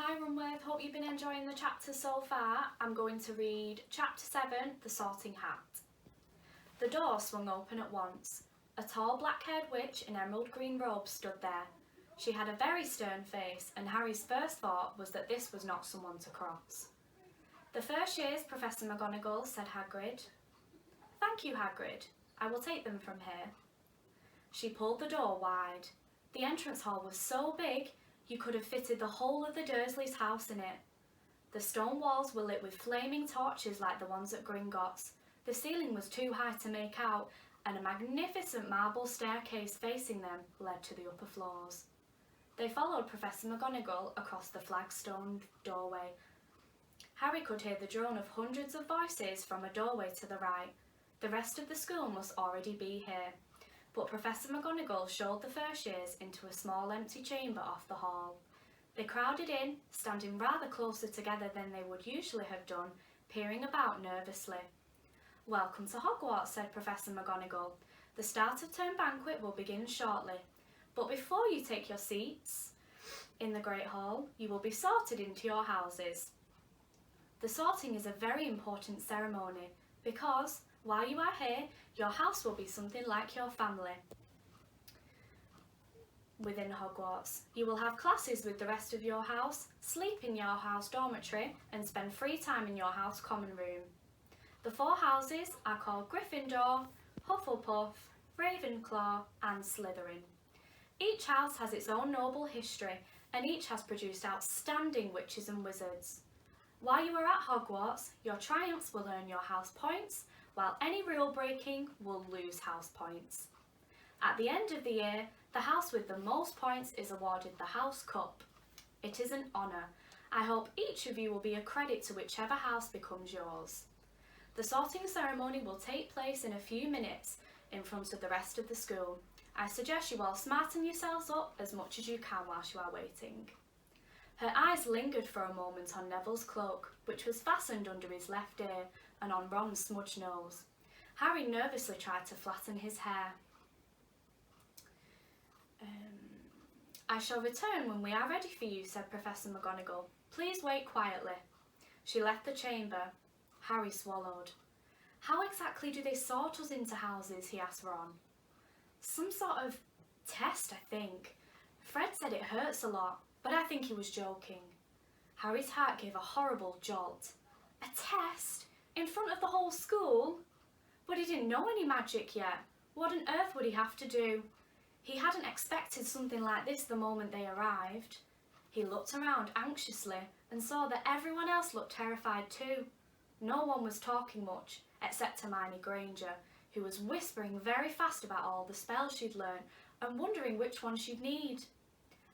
Hi Runworth, hope you've been enjoying the chapter so far. I'm going to read Chapter 7, The Sorting Hat. The door swung open at once. A tall black-haired witch in emerald green robes stood there. She had a very stern face, and Harry's first thought was that this was not someone to cross. "The first year's, Professor McGonagall," said Hagrid. "Thank you, Hagrid. I will take them from here." She pulled the door wide. The entrance hall was so big you could have fitted the whole of the Dursleys' house in it. The stone walls were lit with flaming torches like the ones at Gringotts. The ceiling was too high to make out, and a magnificent marble staircase facing them led to the upper floors. They followed Professor McGonagall across the flagstone doorway. Harry could hear the drone of hundreds of voices from a doorway to the right. The rest of the school must already be here. But Professor McGonagall showed the first years into a small empty chamber off the hall. They crowded in, standing rather closer together than they would usually have done, peering about nervously. "Welcome to Hogwarts," said Professor McGonagall. "The start of term banquet will begin shortly. But before you take your seats in the Great Hall, you will be sorted into your houses. The sorting is a very important ceremony because, while you are here, your house will be something like your family. Within Hogwarts, you will have classes with the rest of your house, sleep in your house dormitory, and spend free time in your house common room. The 4 houses are called Gryffindor, Hufflepuff, Ravenclaw, and Slytherin. Each house has its own noble history, and each has produced outstanding witches and wizards. While you are at Hogwarts, your triumphs will earn your house points, while any rule breaking will lose house points. At the end of the year, the house with the most points is awarded the House Cup. It is an honour. I hope each of you will be a credit to whichever house becomes yours. The sorting ceremony will take place in a few minutes in front of the rest of the school. I suggest you all smarten yourselves up as much as you can whilst you are waiting." Her eyes lingered for a moment on Neville's cloak, which was fastened under his left ear, and on Ron's smudged nose. Harry nervously tried to flatten his hair. "I shall return when we are ready for you," said Professor McGonagall. "Please wait quietly." She left the chamber. Harry swallowed. "How exactly do they sort us into houses?" he asked Ron. "Some sort of test, I think. Fred said it hurts a lot, but I think he was joking." Harry's heart gave a horrible jolt. A test? In front of the whole school? But he didn't know any magic yet. What on earth would he have to do? He hadn't expected something like this the moment they arrived. He looked around anxiously and saw that everyone else looked terrified too. No one was talking much, except Hermione Granger, who was whispering very fast about all the spells she'd learned and wondering which one she'd need.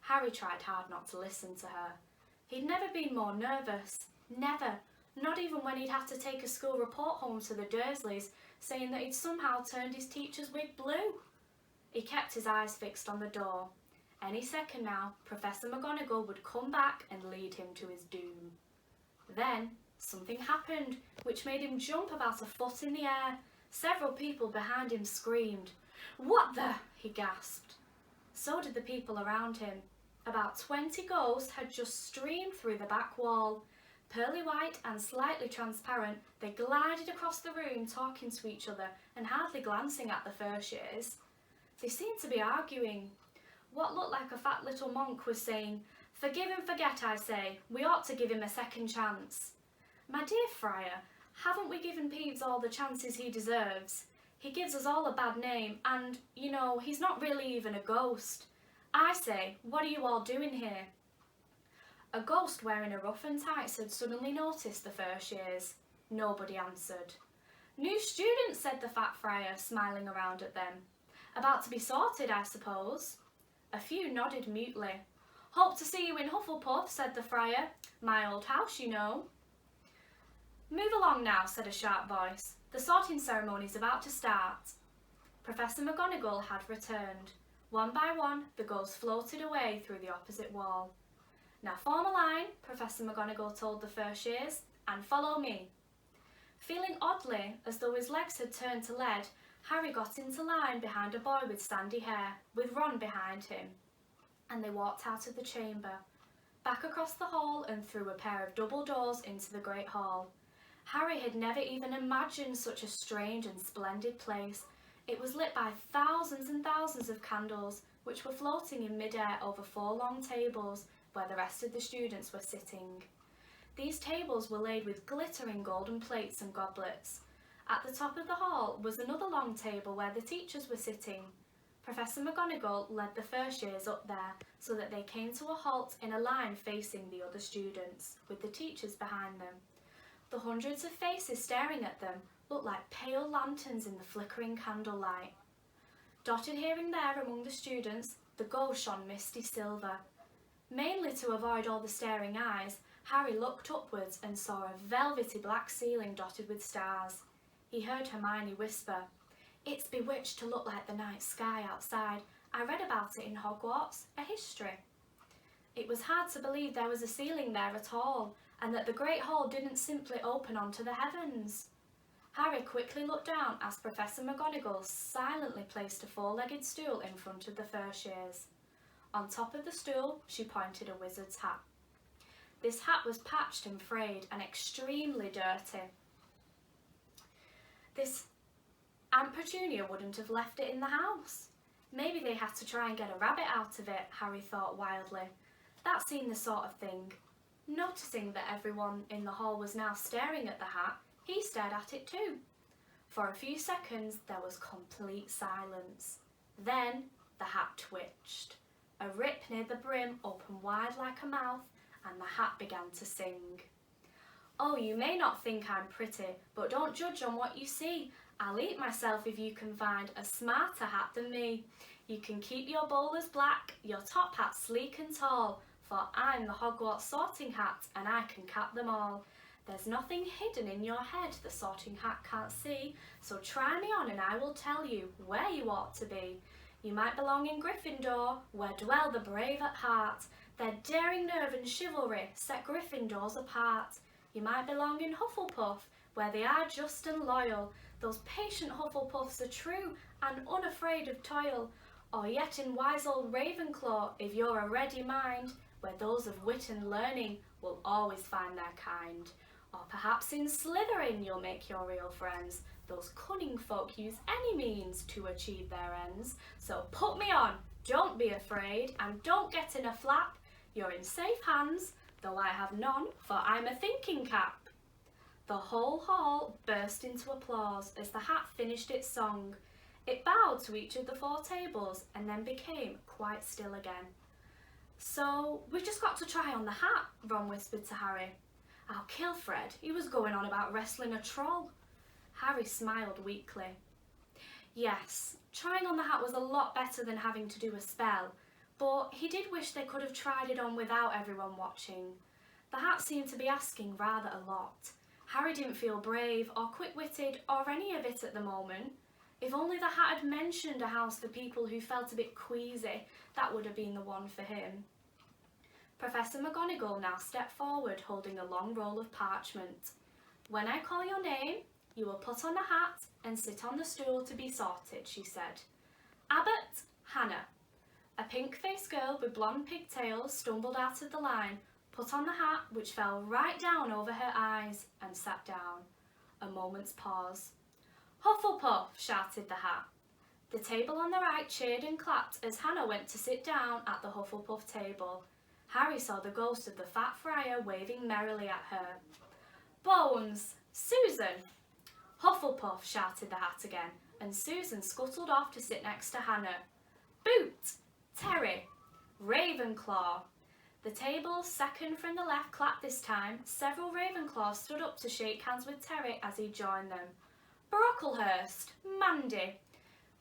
Harry tried hard not to listen to her. He'd never been more nervous. Never. Not even when he'd had to take a school report home to the Dursleys, saying that he'd somehow turned his teacher's wig blue. He kept his eyes fixed on the door. Any second now, Professor McGonagall would come back and lead him to his doom. Then, something happened, which made him jump about a foot in the air. Several people behind him screamed. "What the?" he gasped. So did the people around him. About 20 ghosts had just streamed through the back wall. Pearly white and slightly transparent, they glided across the room, talking to each other and hardly glancing at the first years. They seemed to be arguing. What looked like a fat little monk was saying, "Forgive and forget, I say. We ought to give him a second chance." "My dear Friar, haven't we given Peeves all the chances he deserves? He gives us all a bad name and, you know, he's not really even a ghost. I say, what are you all doing here?" A ghost wearing a ruff and tights had suddenly noticed the first years. Nobody answered. "New students," said the fat friar, smiling around at them. "About to be sorted, I suppose." A few nodded mutely. "Hope to see you in Hufflepuff," said the friar. "My old house, you know." "Move along now," said a sharp voice. "The sorting ceremony's about to start." Professor McGonagall had returned. One by one, the ghosts floated away through the opposite wall. "Now form a line," Professor McGonagall told the first years, "and follow me." Feeling oddly as though his legs had turned to lead, Harry got into line behind a boy with sandy hair, with Ron behind him, and they walked out of the chamber. back across the hall and through a pair of double doors into the great hall. Harry had never even imagined such a strange and splendid place. It was lit by thousands and thousands of candles, which were floating in mid-air over 4 long tables where the rest of the students were sitting. These tables were laid with glittering golden plates and goblets. At the top of the hall was another long table where the teachers were sitting. Professor McGonagall led the first years up there so that they came to a halt in a line facing the other students, with the teachers behind them. The hundreds of faces staring at them looked like pale lanterns in the flickering candlelight. Dotted here and there among the students, the gold shone misty silver. Mainly to avoid all the staring eyes, Harry looked upwards and saw a velvety black ceiling dotted with stars. He heard Hermione whisper, "It's bewitched to look like the night sky outside. I read about it in Hogwarts, a history." It was hard to believe there was a ceiling there at all, and that the great hall didn't simply open onto the heavens. Harry quickly looked down as Professor McGonagall silently placed a 4-legged stool in front of the first years. On top of the stool, she pointed a wizard's hat. This hat was patched and frayed and extremely dirty. Aunt Petunia wouldn't have left it in the house. Maybe they had to try and get a rabbit out of it, Harry thought wildly. That seemed the sort of thing. Noticing that everyone in the hall was now staring at the hat, he stared at it too. For a few seconds there was complete silence. Then the hat twitched. A rip near the brim opened wide like a mouth, and the hat began to sing. "Oh, you may not think I'm pretty, but don't judge on what you see. I'll eat myself if you can find a smarter hat than me. You can keep your bowlers black, your top hat sleek and tall, for I'm the Hogwarts sorting hat and I can cap them all. There's nothing hidden in your head the sorting hat can't see, so try me on and I will tell you where you ought to be. You might belong in Gryffindor, where dwell the brave at heart. Their daring nerve and chivalry set Gryffindors apart. You might belong in Hufflepuff, where they are just and loyal. Those patient Hufflepuffs are true and unafraid of toil. Or yet in wise old Ravenclaw, if you're a ready mind, where those of wit and learning will always find their kind. Or perhaps in Slytherin you'll make your real friends. Those cunning folk use any means to achieve their ends. So put me on, don't be afraid, and don't get in a flap. You're in safe hands, though I have none, for I'm a thinking cap." The whole hall burst into applause as the hat finished its song. It bowed to each of the 4 tables and then became quite still again. "So we've just got to try on the hat," Ron whispered to Harry. "I'll kill Fred, he was going on about wrestling a troll." Harry smiled weakly. Yes, trying on the hat was a lot better than having to do a spell, but he did wish they could have tried it on without everyone watching. The hat seemed to be asking rather a lot. Harry didn't feel brave or quick-witted or any of it at the moment. If only the hat had mentioned a house for people who felt a bit queasy, that would have been the one for him. Professor McGonagall now stepped forward holding a long roll of parchment. "When I call your name, you will put on the hat and sit on the stool to be sorted," she said. "Abbott, Hannah." A pink-faced girl with blonde pigtails stumbled out of the line, put on the hat, which fell right down over her eyes, and sat down. A moment's pause. "Hufflepuff," shouted the hat. The table on the right cheered and clapped as Hannah went to sit down at the Hufflepuff table. Harry saw the ghost of the fat friar waving merrily at her. "Bones! Susan!" "Hufflepuff," shouted the hat again, and Susan scuttled off to sit next to Hannah. "Boot! Terry! Ravenclaw!" The table, second from the left, clapped this time. Several Ravenclaws stood up to shake hands with Terry as he joined them. Brocklehurst, Mandy,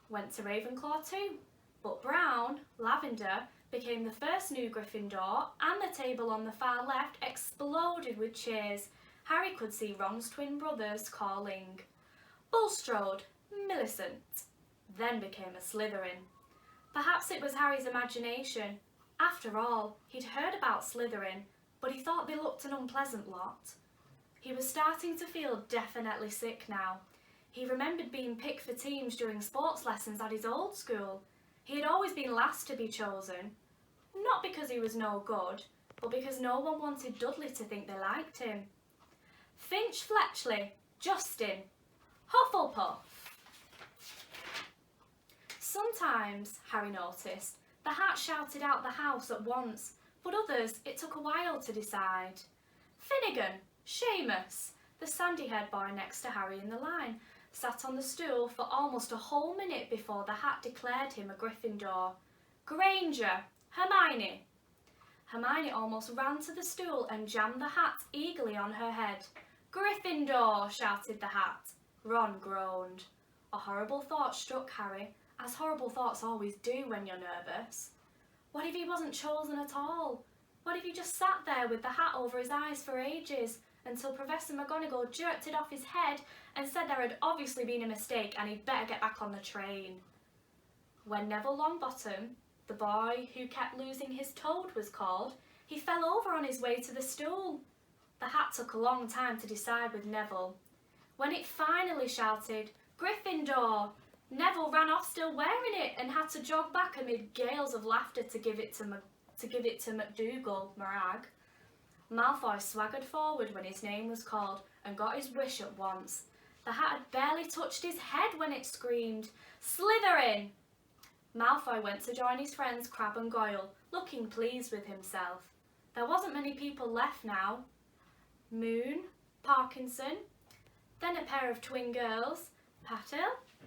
went to Ravenclaw too, but Brown, Lavender, became the first new Gryffindor, and the table on the far left exploded with cheers. Harry could see Ron's twin brothers calling. Bulstrode, Millicent, then became a Slytherin. Perhaps it was Harry's imagination. After all, he'd heard about Slytherin, but he thought they looked an unpleasant lot. He was starting to feel definitely sick now. He remembered being picked for teams during sports lessons at his old school. He had always been last to be chosen. Not because he was no good, but because no one wanted Dudley to think they liked him. Finch Fletchley, Justin, Hufflepuff. Sometimes, Harry noticed, the hat shouted out the house at once, but others it took a while to decide. Finnegan, Seamus, the sandy-haired boy next to Harry in the line, sat on the stool for almost a whole minute before the hat declared him a Gryffindor. Granger, Hermione. Hermione almost ran to the stool and jammed the hat eagerly on her head. Gryffindor, shouted the hat. Ron groaned. A horrible thought struck Harry, as horrible thoughts always do when you're nervous. What if he wasn't chosen at all? What if he just sat there with the hat over his eyes for ages, until Professor McGonagall jerked it off his head and said there had obviously been a mistake and he'd better get back on the train? When Neville Longbottom, the boy who kept losing his toad, was called, he fell over on his way to the stool. The hat took a long time to decide with Neville. When it finally shouted, Gryffindor, Neville ran off still wearing it and had to jog back amid gales of laughter to give it to McDougal, Marag. Malfoy swaggered forward when his name was called and got his wish at once. The hat had barely touched his head when it screamed, Slytherin! Malfoy went to join his friends Crabbe and Goyle, looking pleased with himself. There wasn't many people left now. Moon, Parkinson, then a pair of twin girls, Patil,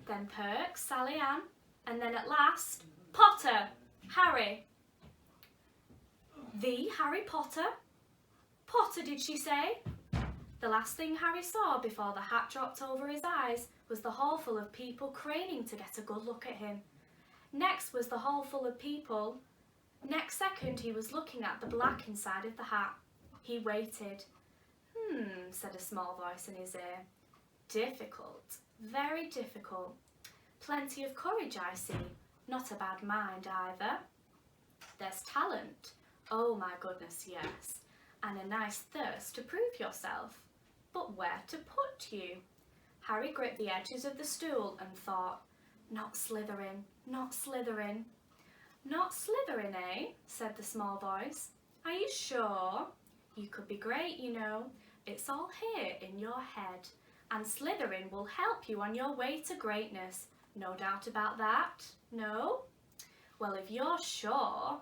then Perks, Sally Ann, and then at last, Potter, Harry. The Harry Potter? Potter, did she say? The last thing Harry saw before the hat dropped over his eyes was the hall full of people craning to get a good look at him. Next was the hall full of people. Next second he was looking at the black inside of the hat. He waited. Said a small voice in his ear. Difficult, very difficult. Plenty of courage, I see. Not a bad mind either. There's talent. Oh my goodness, yes. And a nice thirst to prove yourself. But where to put you? Harry gripped the edges of the stool and thought, not Slytherin, not Slytherin. Not Slytherin, eh? Said the small voice. Are you sure? You could be great, you know. It's all here in your head. And Slytherin will help you on your way to greatness. No doubt about that? No? Well, if you're sure,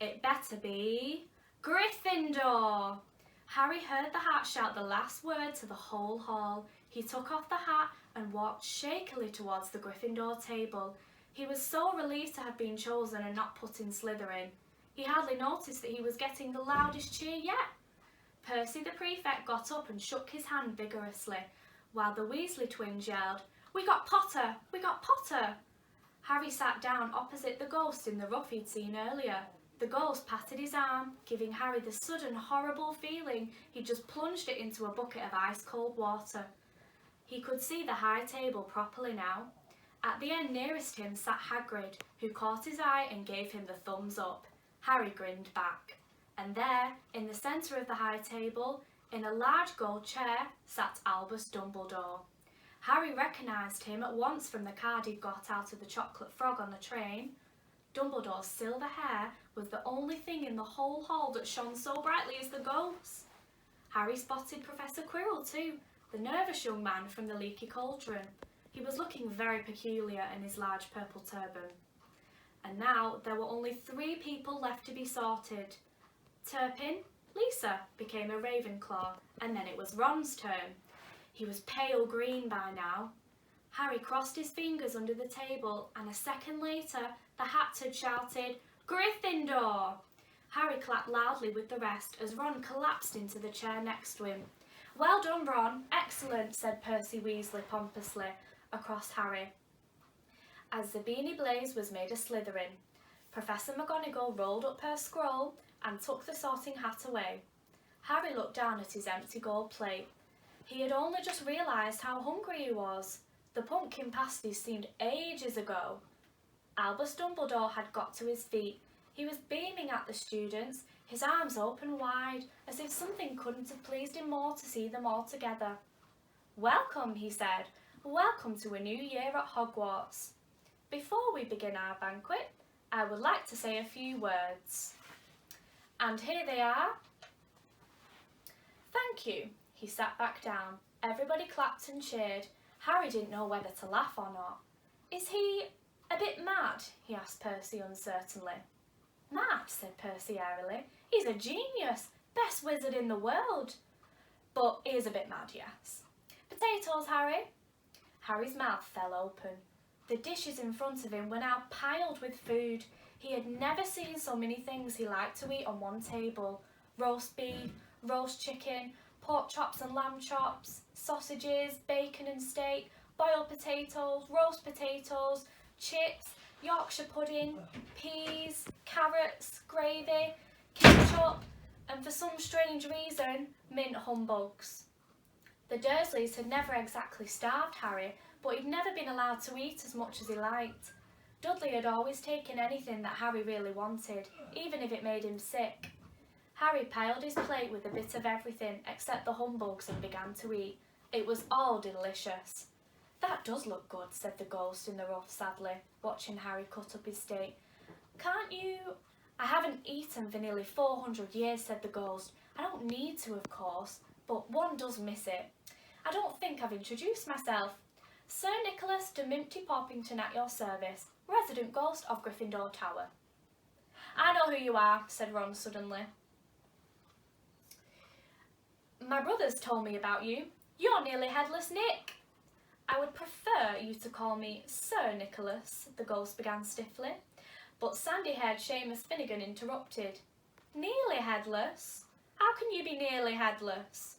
it better be Gryffindor. Harry heard the hat shout the last word to the whole hall. He took off the hat and walked shakily towards the Gryffindor table. He was so relieved to have been chosen and not put in Slytherin. He hardly noticed that he was getting the loudest cheer yet. Percy the prefect got up and shook his hand vigorously, while the Weasley twins yelled, We got Potter! We got Potter! Harry sat down opposite the ghost in the rough he'd seen earlier. The ghost patted his arm, giving Harry the sudden horrible feeling he'd just plunged it into a bucket of ice-cold water. He could see the high table properly now. At the end nearest him sat Hagrid, who caught his eye and gave him the thumbs up. Harry grinned back. And there, in the centre of the high table, in a large gold chair, sat Albus Dumbledore. Harry recognised him at once from the card he'd got out of the chocolate frog on the train. Dumbledore's silver hair was the only thing in the whole hall that shone so brightly as the ghost's. Harry spotted Professor Quirrell too, the nervous young man from the leaky cauldron. He was looking very peculiar in his large purple turban. And now there were only 3 people left to be sorted. Turpin, Lisa became a Ravenclaw, and then it was Ron's turn. He was pale green by now. Harry crossed his fingers under the table, and a second later the hat had shouted, Gryffindor! Harry clapped loudly with the rest as Ron collapsed into the chair next to him. Well done, Ron. Excellent, said Percy Weasley pompously across Harry, as the beanie blaze was made a Slytherin. Professor McGonagall rolled up her scroll and took the sorting hat away. Harry looked down at his empty gold plate. He had only just realised how hungry he was. The pumpkin pasties seemed ages ago. Albus Dumbledore had got to his feet. He was beaming at the students, his arms open wide, as if something couldn't have pleased him more to see them all together. Welcome, he said. Welcome to a new year at Hogwarts. Before we begin our banquet, I would like to say a few words. And here they are. Thank you. He sat back down. Everybody clapped and cheered. Harry didn't know whether to laugh or not. Is he a bit mad? He asked Percy uncertainly. Mad, said Percy airily. He's a genius, best wizard in the world. But he is a bit mad, yes. Potatoes, Harry? Harry's mouth fell open. The dishes in front of him were now piled with food. He had never seen so many things he liked to eat on one table. Roast beef, roast chicken, pork chops and lamb chops, sausages, bacon and steak, boiled potatoes, roast potatoes, chips, Yorkshire pudding, peas, carrots, gravy, ketchup, and for some strange reason, mint humbugs. The Dursleys had never exactly starved Harry, but he'd never been allowed to eat as much as he liked. Dudley had always taken anything that Harry really wanted, even if it made him sick. Harry piled his plate with a bit of everything except the humbugs and began to eat. It was all delicious. That does look good, said the ghost in the rough sadly, watching Harry cut up his steak. Can't you... I haven't eaten for nearly 400 years, said the ghost. I don't need to, of course, but one does miss it. I don't think I've introduced myself. Sir Nicholas de Mimpty Poppington at your service, resident ghost of Gryffindor Tower. I know who you are, said Ron suddenly. My brothers told me about you. You're nearly headless Nick. I would prefer you to call me Sir Nicholas, the ghost began stiffly, but sandy-haired Seamus Finnegan interrupted. Nearly headless? How can you be nearly headless?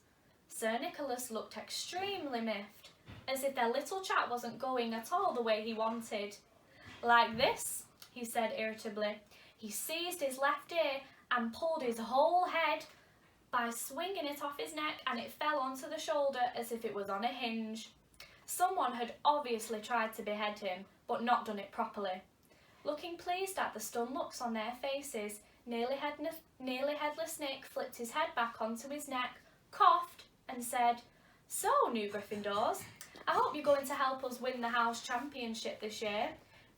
Sir Nicholas looked extremely miffed, as if their little chat wasn't going at all the way he wanted. Like this, he said irritably. He seized his left ear and pulled his whole head by swinging it off his neck, and it fell onto the shoulder as if it was on a hinge. Someone had obviously tried to behead him, but not done it properly. Looking pleased at the stunned looks on their faces, nearly headless Nick flipped his head back onto his neck, coughed, and said, So, new Gryffindors, I hope you're going to help us win the house championship this year.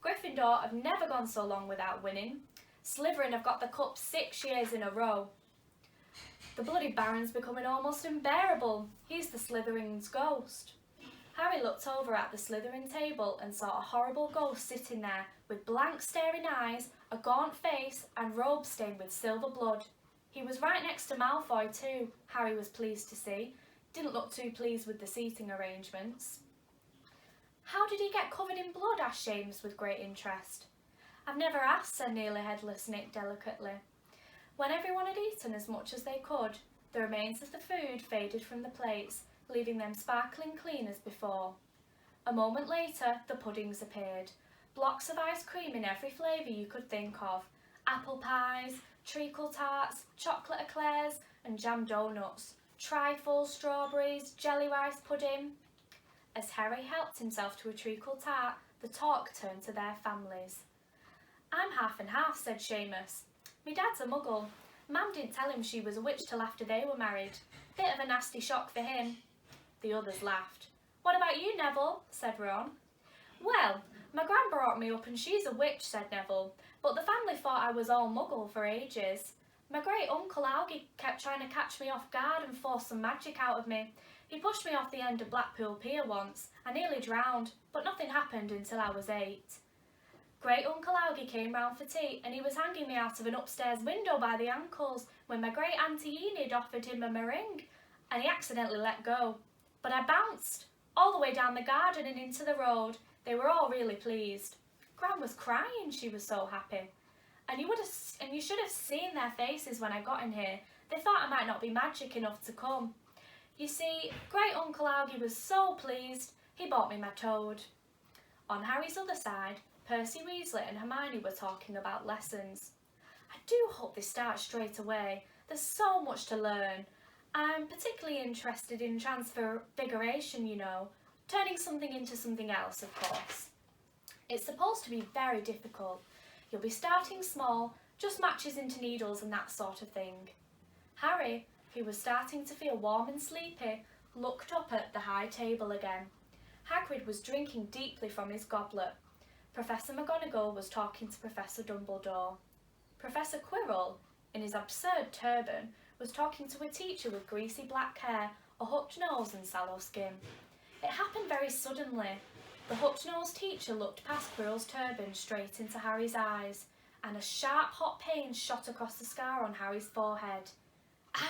Gryffindor have never gone so long without winning. Slytherin have got the cup 6 years in a row. The bloody Baron's becoming almost unbearable. He's the Slytherin's ghost. Harry looked over at the Slytherin table and saw a horrible ghost sitting there with blank staring eyes, a gaunt face and robes stained with silver blood. He was right next to Malfoy too, Harry was pleased to see. Didn't look too pleased with the seating arrangements. How did he get covered in blood? Asked Seamus with great interest. I've never asked, said nearly headless Nick delicately. When everyone had eaten as much as they could, the remains of the food faded from the plates, leaving them sparkling clean as before. A moment later, the puddings appeared. Blocks of ice cream in every flavour you could think of. Apple pies, treacle tarts, chocolate eclairs and jam donuts. Trifles, strawberries, jelly rice pudding. As Harry helped himself to a treacle tart, the talk turned to their families. I'm half and half, said Seamus. Me dad's a muggle. Mum didn't tell him she was a witch till after they were married. Bit of a nasty shock for him. The others laughed. What about you, Neville? Said Ron. Well, my gran brought me up and she's a witch, said Neville, but the family thought I was all muggle for ages. My great uncle Algie kept trying to catch me off guard and force some magic out of me. He pushed me off the end of Blackpool Pier once. I nearly drowned, but nothing happened until I was 8. Great Uncle Algie came round for tea and he was hanging me out of an upstairs window by the ankles when my great Auntie Enid offered him a meringue and he accidentally let go. But I bounced all the way down the garden and into the road. They were all really pleased. Gran was crying, she was so happy. And you should have seen their faces when I got in here. They thought I might not be magic enough to come. You see, Great Uncle Algie was so pleased, he bought me my toad. On Harry's other side, Percy Weasley and Hermione were talking about lessons. I do hope they start straight away. There's so much to learn. I'm particularly interested in transfiguration, you know, turning something into something else, of course. It's supposed to be very difficult. You'll be starting small, just matches into needles and that sort of thing. Harry, who was starting to feel warm and sleepy, looked up at the high table again. Hagrid was drinking deeply from his goblet. Professor McGonagall was talking to Professor Dumbledore. Professor Quirrell, in his absurd turban, was talking to a teacher with greasy black hair, a hooked nose and sallow skin. It happened very suddenly. The hooked-nosed teacher looked past Quirrell's turban straight into Harry's eyes, and a sharp hot pain shot across the scar on Harry's forehead.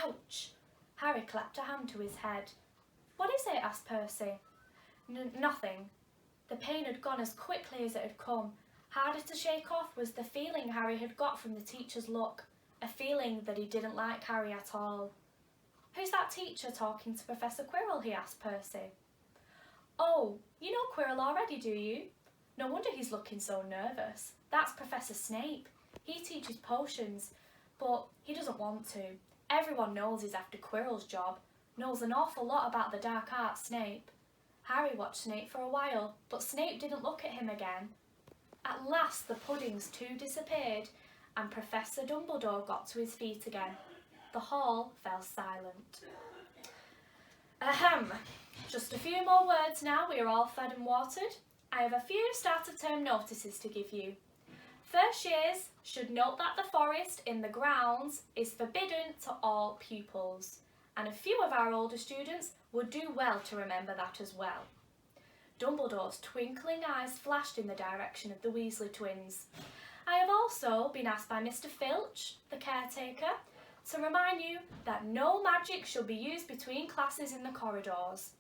Ouch! Harry clapped a hand to his head. What is it? Asked Percy. Nothing. The pain had gone as quickly as it had come. Harder to shake off was the feeling Harry had got from the teacher's look, a feeling that he didn't like Harry at all. Who's that teacher talking to Professor Quirrell? He asked Percy. Oh, you know Quirrell already, do you? No wonder he's looking so nervous. That's Professor Snape. He teaches potions, but he doesn't want to. Everyone knows he's after Quirrell's job, knows an awful lot about the dark arts, Snape. Harry watched Snape for a while, but Snape didn't look at him again. At last the puddings too disappeared, and Professor Dumbledore got to his feet again. The hall fell silent. Ahem. Just a few more words now we are all fed and watered. I have a few start of term notices to give you. First years should note that the forest in the grounds is forbidden to all pupils, and a few of our older students would do well to remember that as well. Dumbledore's twinkling eyes flashed in the direction of the Weasley twins. I have also been asked by Mr. Filch, the caretaker, to remind you that no magic shall be used between classes in the corridors.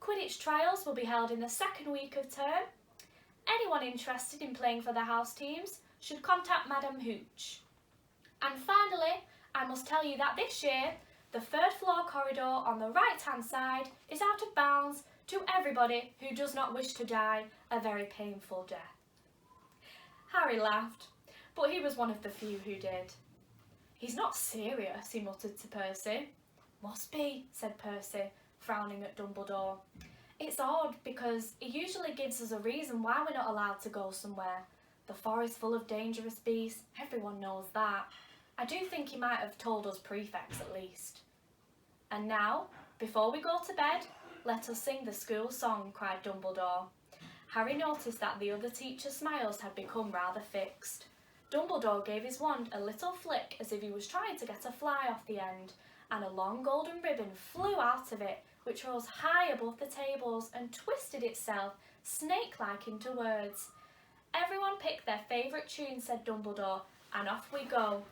Quidditch trials will be held in the second week of term. Anyone interested in playing for the house teams should contact Madame Hooch. And finally, I must tell you that this year, the third floor corridor on the right-hand side is out of bounds to everybody who does not wish to die a very painful death. Harry laughed, but he was one of the few who did. He's not serious, he muttered to Percy. Must be, said Percy, frowning at Dumbledore. It's odd because he usually gives us a reason why we're not allowed to go somewhere. The forest full of dangerous beasts, everyone knows that. I do think he might have told us prefects at least. And now, before we go to bed, let us sing the school song, cried Dumbledore. Harry noticed that the other teacher's smiles had become rather fixed. Dumbledore gave his wand a little flick as if he was trying to get a fly off the end, and a long golden ribbon flew out of it, which rose high above the tables and twisted itself, snake-like, into words. Everyone picked their favourite tune, said Dumbledore, and off we go.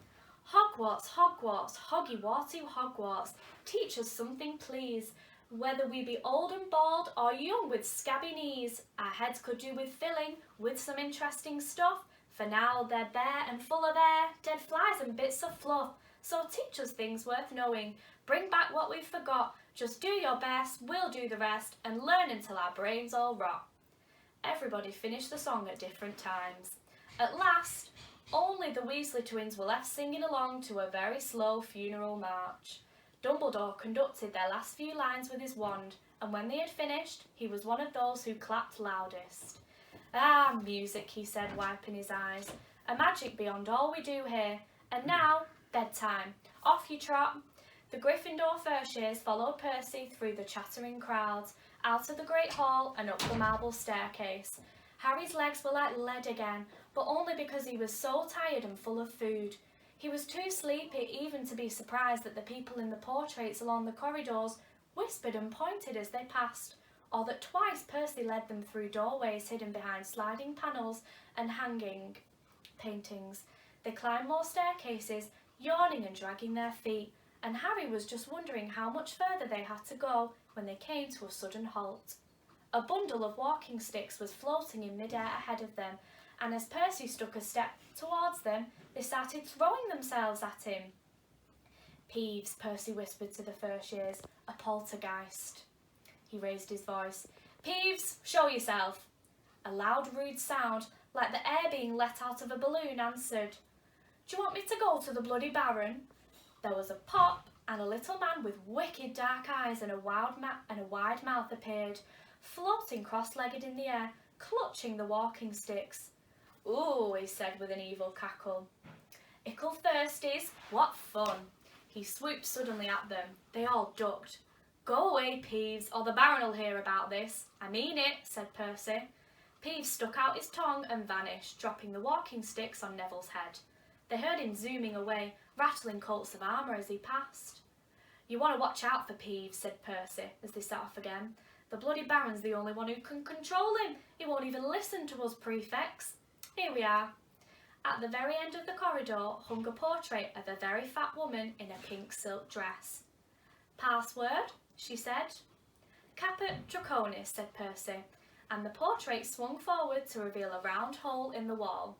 Hogwarts, Hogwarts, Hoggy-Warty Hogwarts, teach us something please. Whether we be old and bald or young with scabby knees, our heads could do with filling with some interesting stuff. For now they're bare and full of air, dead flies and bits of fluff. So teach us things worth knowing, bring back what we've forgot. Just do your best, we'll do the rest, and learn until our brains all rot. Everybody finished the song at different times. At last, only the Weasley twins were left singing along to a very slow funeral march. Dumbledore conducted their last few lines with his wand, and when they had finished, he was one of those who clapped loudest. Ah, music, he said, wiping his eyes. A magic beyond all we do here. And now, bedtime. Off you trot. The Gryffindor Furtiers followed Percy through the chattering crowds, out of the great hall and up the marble staircase. Harry's legs were like lead again, but only because he was so tired and full of food. He was too sleepy even to be surprised that the people in the portraits along the corridors whispered and pointed as they passed, or that twice Percy led them through doorways hidden behind sliding panels and hanging paintings. They climbed more staircases, yawning and dragging their feet, and Harry was just wondering how much further they had to go when they came to a sudden halt. A bundle of walking sticks was floating in mid-air ahead of them, and as Percy took a step towards them, they started throwing themselves at him. Peeves, Percy whispered to the Furtiers, a poltergeist. He raised his voice. Peeves, show yourself. A loud, rude sound, like the air being let out of a balloon, answered. Do you want me to go to the Bloody Baron? There was a pop, and a little man with wicked dark eyes and a wide mouth appeared, floating cross-legged in the air, clutching the walking sticks. Ooh, he said with an evil cackle. Ickle thirsties, what fun. He swooped suddenly at them. They all ducked. Go away, Peeves, or the Baron will hear about this. I mean it, said Percy. Peeves stuck out his tongue and vanished, dropping the walking sticks on Neville's head. They heard him zooming away, rattling colts of armour as he passed. "You want to watch out for Peeves," said Percy as they set off again. "The bloody Baron's the only one who can control him. He won't even listen to us prefects. Here we are." At the very end of the corridor hung a portrait of a very fat woman in a pink silk dress. "Password," she said. "Caput Draconis," said Percy, and the portrait swung forward to reveal a round hole in the wall.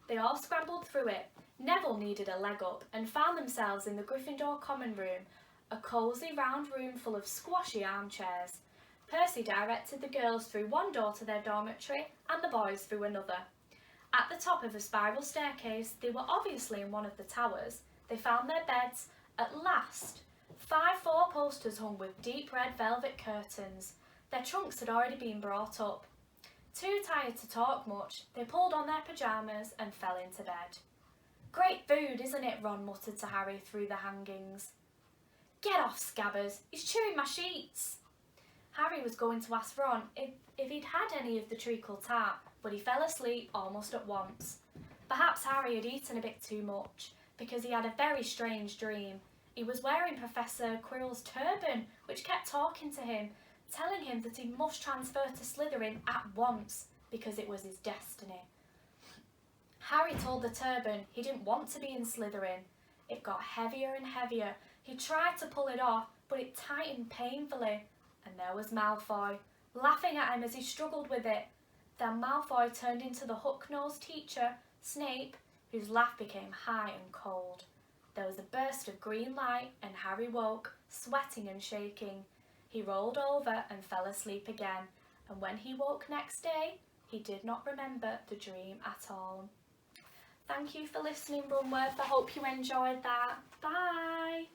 They all scrambled through it. Neville needed a leg up and found themselves in the Gryffindor common room, a cosy round room full of squashy armchairs. Percy directed the girls through one door to their dormitory and the boys through another. At the top of a spiral staircase, they were obviously in one of the towers. They found their beds at last. 5 four-posters hung with deep red velvet curtains. Their trunks had already been brought up. Too tired to talk much, they pulled on their pyjamas and fell into bed. "Great food, isn't it?" Ron muttered to Harry through the hangings. "Get off, Scabbers, he's chewing my sheets." Harry was going to ask Ron if he'd had any of the treacle tart, but he fell asleep almost at once. Perhaps Harry had eaten a bit too much, because he had a very strange dream. He was wearing Professor Quirrell's turban, which kept talking to him, telling him that he must transfer to Slytherin at once, because it was his destiny. Harry told the turban he didn't want to be in Slytherin. It got heavier and heavier. He tried to pull it off, but it tightened painfully. And there was Malfoy, laughing at him as he struggled with it. Then Malfoy turned into the hook-nosed teacher, Snape, whose laugh became high and cold. There was a burst of green light, and Harry woke, sweating and shaking. He rolled over and fell asleep again, and when he woke next day, he did not remember the dream at all. Thank you for listening, Runworth. I hope you enjoyed that. Bye!